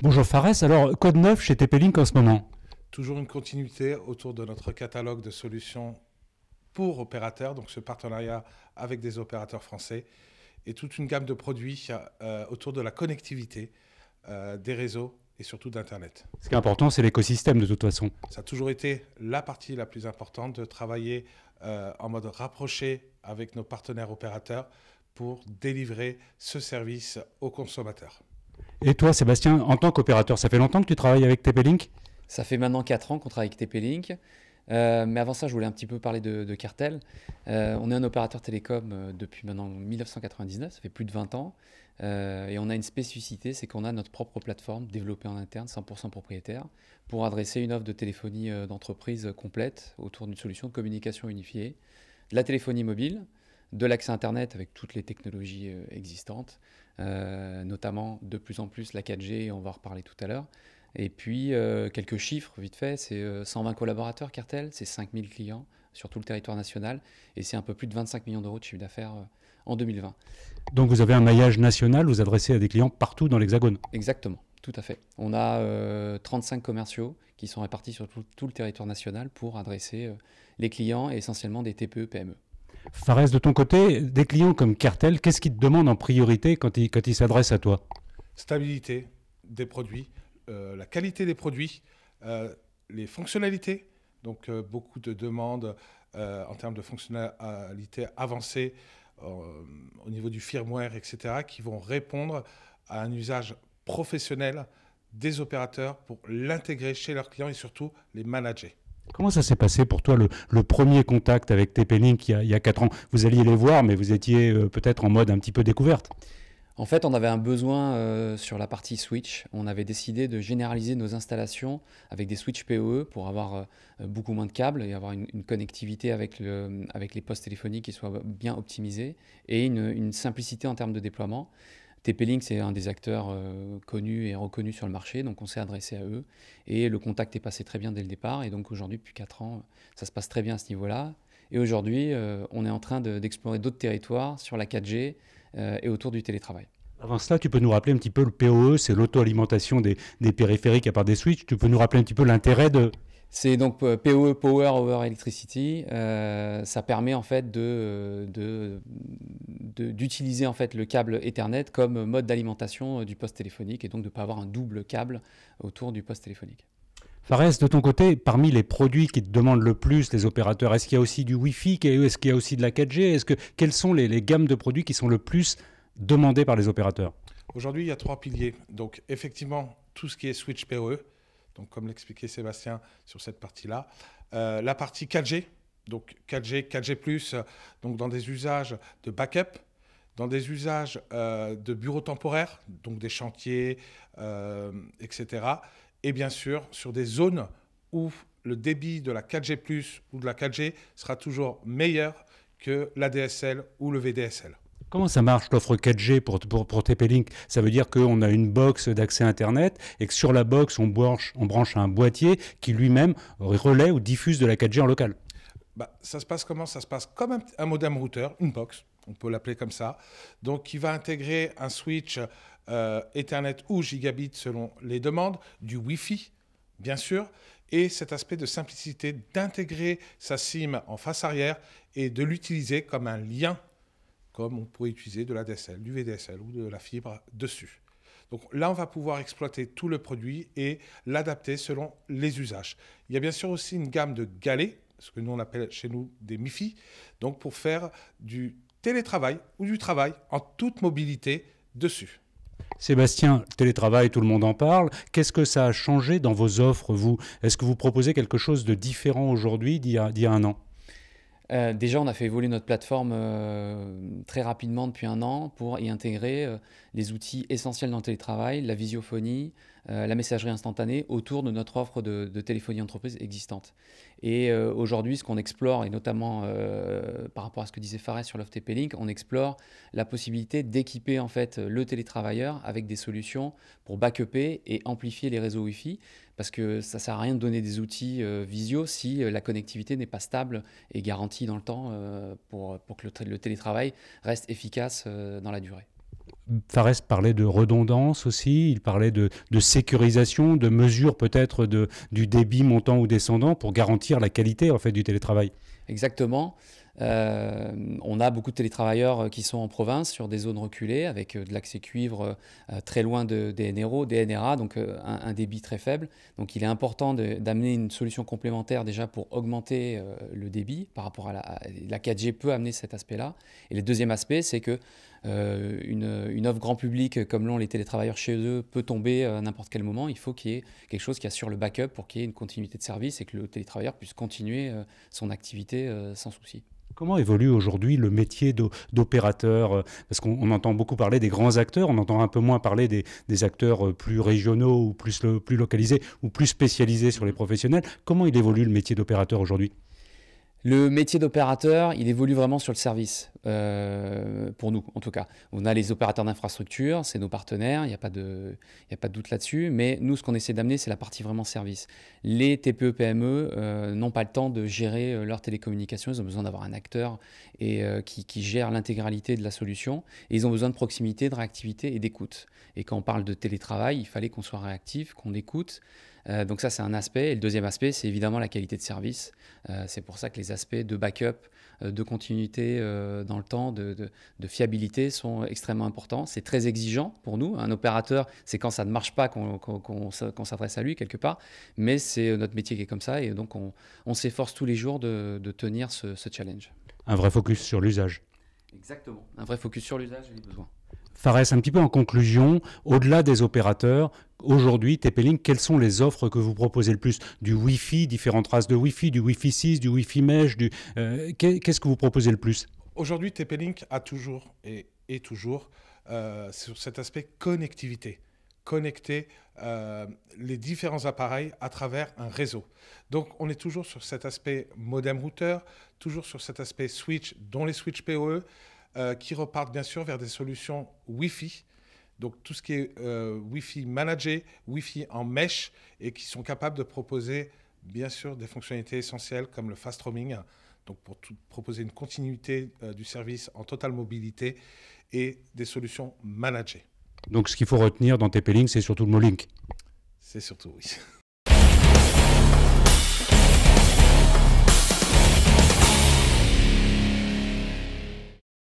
Bonjour Fares, alors code neuf chez TP-Link en ce moment? Toujours une continuité autour de notre catalogue de solutions pour opérateurs, donc ce partenariat avec des opérateurs français, et toute une gamme de produits autour de la connectivité des réseaux et surtout d'Internet. Ce qui est important, c'est l'écosystème de toute façon. Ça a toujours été la partie la plus importante de travailler en mode rapproché avec nos partenaires opérateurs pour délivrer ce service aux consommateurs. Et toi Sébastien, en tant qu'opérateur, ça fait longtemps que tu travailles avec TP-Link? Ça fait maintenant 4 ans qu'on travaille avec TP-Link. Mais avant ça, je voulais un petit peu parler de Cartel. On est un opérateur télécom depuis maintenant 1999, ça fait plus de 20 ans. Et on a une spécificité, c'est qu'on a notre propre plateforme développée en interne, 100% propriétaire, pour adresser une offre de téléphonie d'entreprise complète autour d'une solution de communication unifiée, de la téléphonie mobile, de l'accès Internet avec toutes les technologies existantes, notamment de plus en plus la 4G, on va en reparler tout à l'heure. Et puis, quelques chiffres, vite fait, c'est 120 collaborateurs Cartel, c'est 5000 clients sur tout le territoire national, et c'est un peu plus de 25 millions d'euros de chiffre d'affaires en 2020. Donc vous avez un maillage national, vous adressez à des clients partout dans l'Hexagone? Exactement, tout à fait. On a 35 commerciaux qui sont répartis sur tout le territoire national pour adresser les clients, et essentiellement des TPE, PME. Fares, de ton côté, des clients comme Cartel, qu'est-ce qu'ils te demandent en priorité quand ils s'adressent à toi? Stabilité des produits, la qualité des produits, les fonctionnalités, donc beaucoup de demandes en termes de fonctionnalités avancées au niveau du firmware, etc., qui vont répondre à un usage professionnel des opérateurs pour l'intégrer chez leurs clients et surtout les manager. Comment ça s'est passé pour toi le premier contact avec TP-Link il y a 4 ans? Vous alliez les voir, mais vous étiez peut-être en mode un petit peu découverte. En fait, on avait un besoin sur la partie switch. On avait décidé de généraliser nos installations avec des switches PoE pour avoir beaucoup moins de câbles et avoir une connectivité avec les postes téléphoniques qui soit bien optimisée et une simplicité en termes de déploiement. TP-Link, c'est un des acteurs connus et reconnus sur le marché, donc on s'est adressé à eux et le contact est passé très bien dès le départ. Et donc aujourd'hui, depuis 4 ans, ça se passe très bien à ce niveau-là. Et aujourd'hui, on est en train d'explorer d'autres territoires sur la 4G et autour du télétravail. Avant cela, tu peux nous rappeler un petit peu le PoE, c'est l'auto-alimentation des périphériques à part des switches. Tu peux nous rappeler un petit peu l'intérêt de... C'est donc PoE, Power Over Electricity. Ça permet en fait d'utiliser en fait le câble Ethernet comme mode d'alimentation du poste téléphonique et donc de ne pas avoir un double câble autour du poste téléphonique. Fares, de ton côté, parmi les produits qui te demandent le plus les opérateurs, est-ce qu'il y a aussi du Wi-Fi? Est-ce qu'il y a aussi de la 4G? Quelles sont les gammes de produits qui sont le plus demandées par les opérateurs? Aujourd'hui, il y a 3 piliers. Donc effectivement, tout ce qui est switch PoE, donc comme l'expliquait Sébastien sur cette partie-là. La partie 4G, donc 4G, 4G+, donc dans des usages de backup, dans des usages de bureaux temporaires, donc des chantiers, etc. Et bien sûr, sur des zones où le débit de la 4G+, ou de la 4G sera toujours meilleur que l'ADSL ou le VDSL. Comment ça marche l'offre 4G pour TP-Link? Ça veut dire qu'on a une box d'accès Internet et que sur la box, on branche un boîtier qui lui-même relaie ou diffuse de la 4G en local. Ça se passe comment? Ça se passe comme un modem routeur, une box, on peut l'appeler comme ça. Donc, qui va intégrer un switch Ethernet ou gigabit selon les demandes, du Wi-Fi, bien sûr, et cet aspect de simplicité d'intégrer sa SIM en face arrière et de l'utiliser comme un lien, comme on pourrait utiliser de l'ADSL, du VDSL ou de la fibre dessus. Donc là, on va pouvoir exploiter tout le produit et l'adapter selon les usages. Il y a bien sûr aussi une gamme de galets, ce que nous on appelle chez nous des MiFi, donc pour faire du télétravail ou du travail en toute mobilité dessus. Sébastien, télétravail, tout le monde en parle. Qu'est-ce que ça a changé dans vos offres, vous? Est-ce que vous proposez quelque chose de différent aujourd'hui d'il y a un an? Déjà, on a fait évoluer notre plateforme très rapidement depuis un an pour y intégrer les outils essentiels dans le télétravail, la visiophonie, la messagerie instantanée autour de notre offre de téléphonie entreprise existante. Et aujourd'hui, ce qu'on explore, et notamment par rapport à ce que disait Fares sur l'offre TP-Link, on explore la possibilité d'équiper en fait le télétravailleur avec des solutions pour backuper et amplifier les réseaux Wi-Fi, parce que ça ne sert à rien de donner des outils visio si la connectivité n'est pas stable et garantie dans le temps pour que le télétravail reste efficace dans la durée. Fares parlait de redondance aussi, il parlait de sécurisation, de mesures peut-être du débit montant ou descendant pour garantir la qualité en fait, du télétravail. Exactement. On a beaucoup de télétravailleurs qui sont en province sur des zones reculées avec de l'accès cuivre très loin des NRO, des NRA, donc un débit très faible. Donc il est important d'amener une solution complémentaire déjà pour augmenter le débit par rapport à la 4G peut amener cet aspect-là. Et le deuxième aspect, c'est que une offre grand public comme l'ont les télétravailleurs chez eux peut tomber à n'importe quel moment. Il faut qu'il y ait quelque chose qui assure le backup pour qu'il y ait une continuité de service et que le télétravailleur puisse continuer son activité sans souci. Comment évolue aujourd'hui le métier d'opérateur? Parce qu'on entend beaucoup parler des grands acteurs, on entend un peu moins parler des acteurs plus régionaux ou plus localisés ou plus spécialisés sur les professionnels. Comment il évolue le métier d'opérateur aujourd'hui? Le métier d'opérateur, il évolue vraiment sur le service, pour nous en tout cas. On a les opérateurs d'infrastructure, c'est nos partenaires, il n'y a pas de doute là-dessus, mais nous, ce qu'on essaie d'amener, c'est la partie vraiment service. Les TPE, PME n'ont pas le temps de gérer leurs télécommunications, ils ont besoin d'avoir un acteur qui gère l'intégralité de la solution, et ils ont besoin de proximité, de réactivité et d'écoute. Et quand on parle de télétravail, il fallait qu'on soit réactif, qu'on écoute. Donc ça, c'est un aspect. Et le deuxième aspect, c'est évidemment la qualité de service. C'est pour ça que les aspects de backup, de continuité dans le temps, de fiabilité sont extrêmement importants. C'est très exigeant pour nous. Un opérateur, c'est quand ça ne marche pas qu'on s'adresse à lui quelque part. Mais c'est notre métier qui est comme ça. Et donc, on s'efforce tous les jours de tenir ce challenge. Un vrai focus sur l'usage. Exactement. Un vrai focus sur l'usage et les besoins. Fares, un petit peu en conclusion, au-delà des opérateurs, aujourd'hui, TP-Link, quelles sont les offres que vous proposez le plus? Du Wi-Fi, différentes races de Wi-Fi, du Wi-Fi 6, du Wi-Fi Mesh, qu'est-ce que vous proposez le plus? Aujourd'hui, TP-Link a toujours et est toujours sur cet aspect connectivité. Connecter les différents appareils à travers un réseau. Donc, on est toujours sur cet aspect modem routeur, toujours sur cet aspect switch, dont les switch PoE, qui repartent bien sûr vers des solutions Wi-Fi, donc tout ce qui est Wi-Fi managé, Wi-Fi en mesh, et qui sont capables de proposer bien sûr des fonctionnalités essentielles comme le fast roaming, donc pour proposer une continuité du service en totale mobilité et des solutions managées. Donc ce qu'il faut retenir dans TP-Link, c'est surtout le mot Link. C'est surtout, oui.